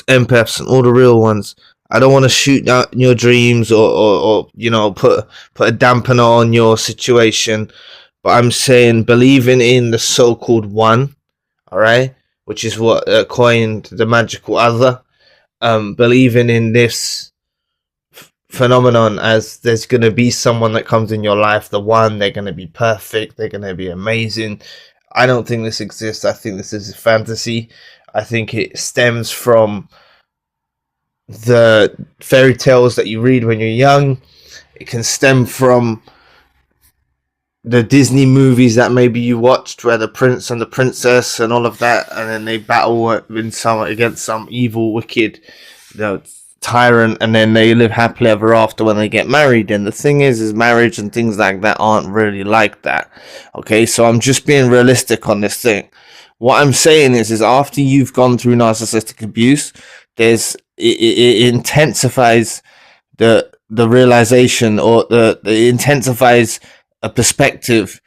empaths and all the real ones. I don't want to shoot down your dreams or you know, put a dampener on your situation, but I'm saying believing in the so-called one, all right, which is what coined the magical other. Believing in this phenomenon as there's going to be someone that comes in your life, the one, they're going to be perfect, they're going to be amazing. I don't think this exists. I think this is a fantasy. I think it stems from the fairy tales that you read when you're young. It can stem from the Disney movies that maybe you watched, where the prince and the princess and all of that, and then they battle against some evil, wicked, you know, tyrant, and then they live happily ever after when they get married. And the thing is marriage and things like that aren't really like that. Okay, so I'm just being realistic on this thing. What I'm saying is after you've gone through narcissistic abuse, it intensifies the realization, or it intensifies a perspective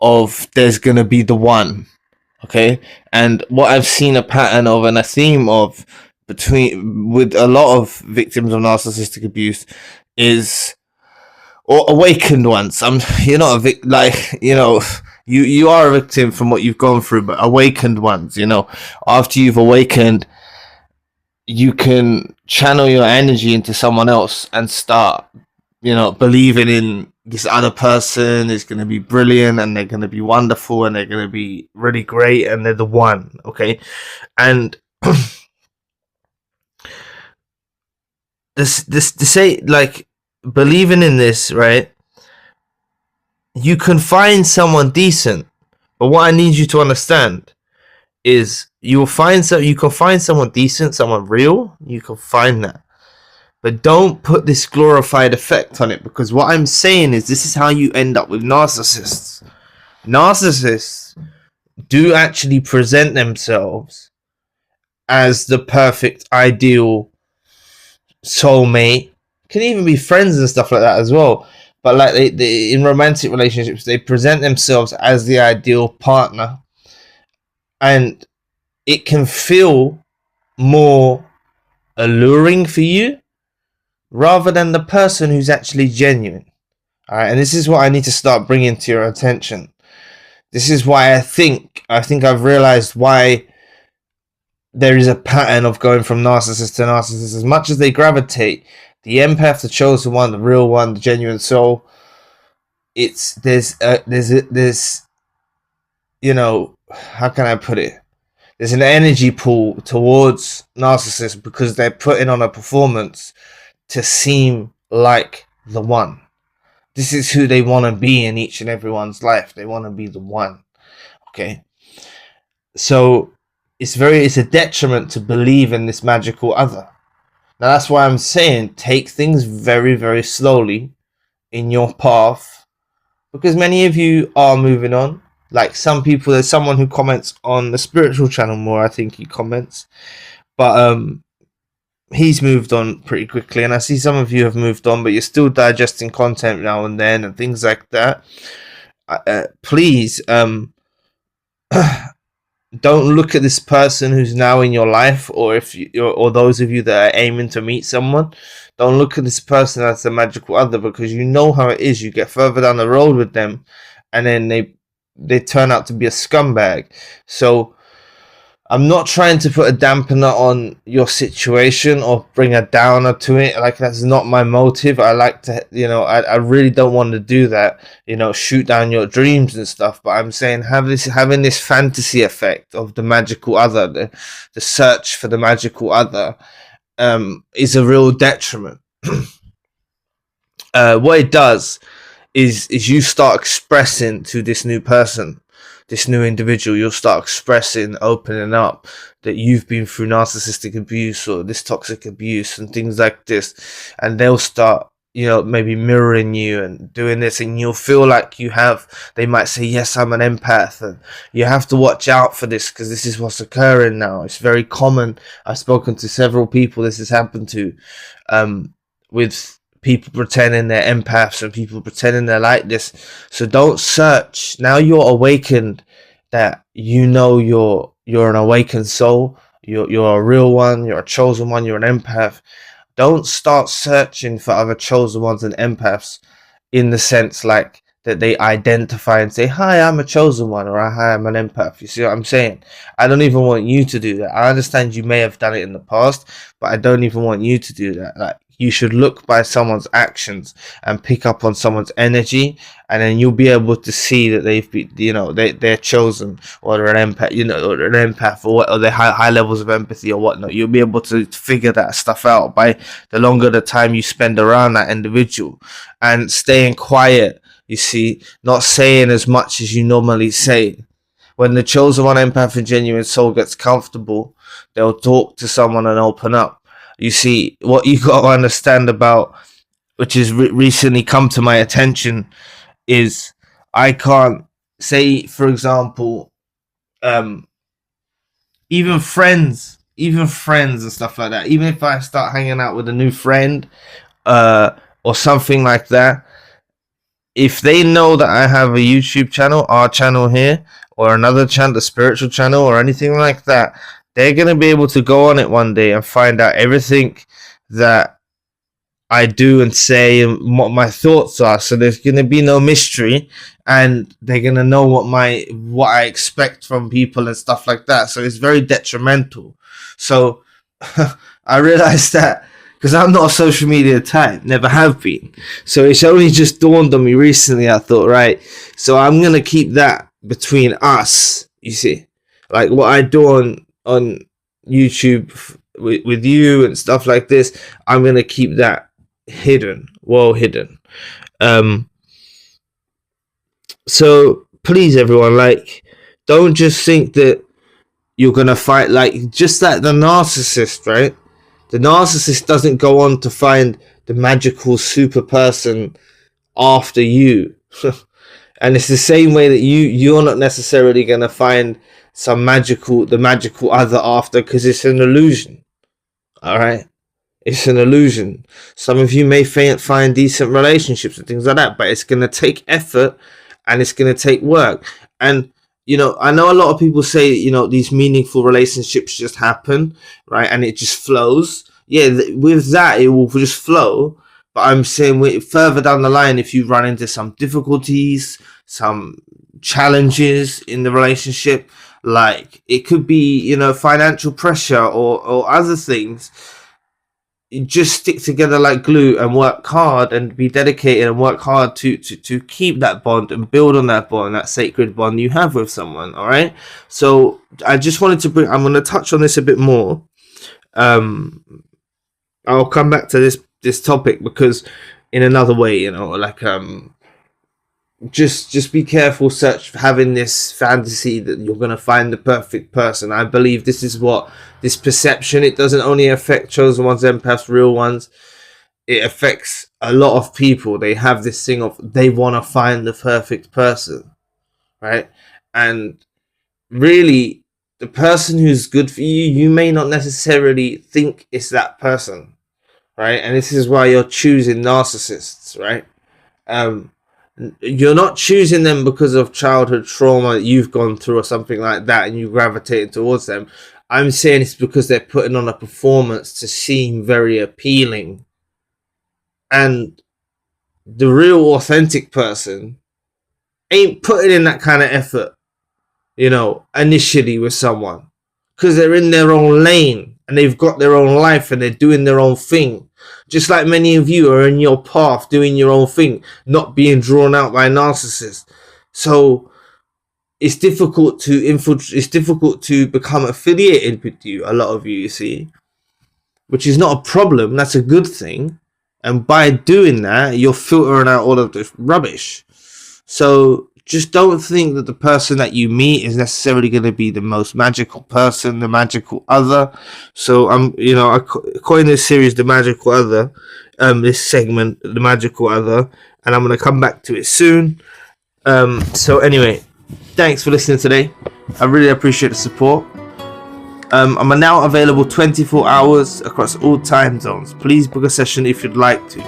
of there's gonna be the one. Okay, and what I've seen a pattern of and a theme of with a lot of victims of narcissistic abuse is, or awakened ones. You're not a like, you know, you are a victim from what you've gone through, but awakened ones, you know, after you've awakened, you can channel your energy into someone else and start, you know, believing in this other person is going to be brilliant, and they're going to be wonderful, and they're going to be really great, and they're the one. Okay, and this to say, like, believing in this, right? You can find someone decent, but what I need you to understand is you can find someone decent, someone real. You can find that, but don't put this glorified effect on it, because what I'm saying is this is how you end up with narcissists. Narcissists do actually present themselves as the perfect, ideal soulmate. Can even be friends and stuff like that as well. But like they in romantic relationships, they present themselves as the ideal partner, and it can feel more alluring for you rather than the person who's actually genuine. All right, and this is what I need to start bringing to your attention. This is why I think I've realized why there is a pattern of going from narcissist to narcissist. As much as they gravitate, the empath, the chosen one, the real one, the genuine soul, there's you know, how can I put it? There's an energy pull towards narcissists because they're putting on a performance to seem like the one. This is who they want to be in each and everyone's life. They want to be the one. Okay. So it's a detriment to believe in this magical other. Now that's why I'm saying take things very, very slowly in your path, because many of you are moving on. Like some people, there's someone who comments on the spiritual channel more, I think he comments, but he's moved on pretty quickly, and I see some of you have moved on, but you're still digesting content now and then and things like that. Please don't look at this person who's now in your life, or or those of you that are aiming to meet someone, don't look at this person as the magical other, because you know how it is. You get further down the road with them, and then they turn out to be a scumbag. So I'm not trying to put a dampener on your situation or bring a downer to it. Like, that's not my motive. I like to, you know, I really don't want to do that, you know, shoot down your dreams and stuff. But I'm saying having this fantasy effect of the magical other, the search for the magical other, is a real detriment. What it does is you start expressing to this new person, this new individual, you'll start expressing, opening up that you've been through narcissistic abuse or this toxic abuse and things like this, and they'll start, you know, maybe mirroring you and doing this, and you'll feel like they might say, yes, I'm an empath, and you have to watch out for this because this is what's occurring now. It's very common. I've spoken to several people this has happened to, with people pretending they're empaths and people pretending they're like this. So don't search. Now you're awakened, that you know you're an awakened soul. you're a real one, you're a chosen one, you're an empath. Don't start searching for other chosen ones and empaths in the sense like that they identify and say, hi, I'm a chosen one, or hi, I'm an empath. You see what I'm saying? I don't even want you to do that. I understand you may have done it in the past, but I don't even want you to do that. Like, you should look by someone's actions and pick up on someone's energy, and then you'll be able to see that they've been, they're chosen, or they're an empath, or an empath, or they high levels of empathy or whatnot. You'll be able to figure that stuff out by the longer the time you spend around that individual, and staying quiet. You see, not saying as much as you normally say. When the chosen one, empath, and genuine soul gets comfortable, they'll talk to someone and open up. You see, what you got to understand about, which has recently come to my attention, is I can't say, for example, even friends and stuff like that. Even if I start hanging out with a new friend, or something like that, if they know that I have a YouTube channel, our channel here, or another channel, the spiritual channel, or anything like that, they're going to be able to go on it one day and find out everything that I do and say and what my thoughts are. So there's going to be no mystery, and they're going to know what I expect from people and stuff like that. So it's very detrimental. So I realized that, because I'm not a social media type, never have been. So it's only just dawned on me recently. I thought, right, so I'm going to keep that between us, you see. Like what I do on YouTube with you and stuff like this, I'm going to keep that hidden, well hidden. So please, everyone, like, don't just think that you're going to fight, like, just like the narcissist, right? The narcissist doesn't go on to find the magical super person after you. And it's the same way that you're not necessarily going to find the magical other after, because it's an illusion. All right? It's an illusion. Some of you may find decent relationships and things like that, but it's going to take effort and it's going to take work. And I know a lot of people say, these meaningful relationships just happen, right? And it just flows. Yeah, with that, it will just flow. But I'm saying further down the line, if you run into some difficulties, some challenges in the relationship, like it could be, financial pressure or other things, you just stick together like glue and work hard and be dedicated and work hard to keep that bond and build on that bond, that sacred bond you have with someone. All right. I'm going to touch on this a bit more. I'll come back to this topic because in another way, just be careful having this fantasy that you're going to find the perfect person. I believe this is what this perception, it doesn't only affect chosen ones, empaths, real ones. It affects a lot of people. They have this thing of they want to find the perfect person, right? And really, the person who's good for you, you may not necessarily think it's that person, right? And this is why you're choosing narcissists, right? You're not choosing them because of childhood trauma that you've gone through or something like that and you gravitated towards them. I'm saying it's because they're putting on a performance to seem very appealing. And the real authentic person ain't putting in that kind of effort, initially with someone, because they're in their own lane and they've got their own life and they're doing their own thing. Just like many of you are in your path doing your own thing, not being drawn out by narcissists. So it's difficult to infiltrate. It's difficult to become affiliated with you. A lot of you see, which is not a problem. That's a good thing. And by doing that, you're filtering out all of this rubbish. So just don't think that the person that you meet is necessarily going to be the most magical person, the magical other. So I coined this series The Magical Other, this segment, The Magical Other, and I'm going to come back to it soon. So anyway, thanks for listening today. I really appreciate the support. I'm now available 24 hours across all time zones. Please book a session if you'd like to.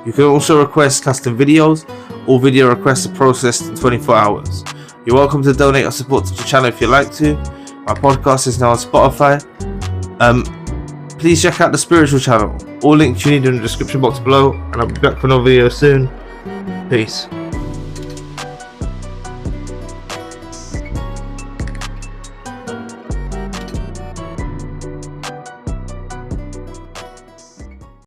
You can also request custom videos. All video requests are processed in 24 hours. You're welcome to donate or support to the channel if you'd like to. My podcast is now on Spotify, Please check out the spiritual channel. All links you need in the description box below, and I'll be back for another video soon. Peace.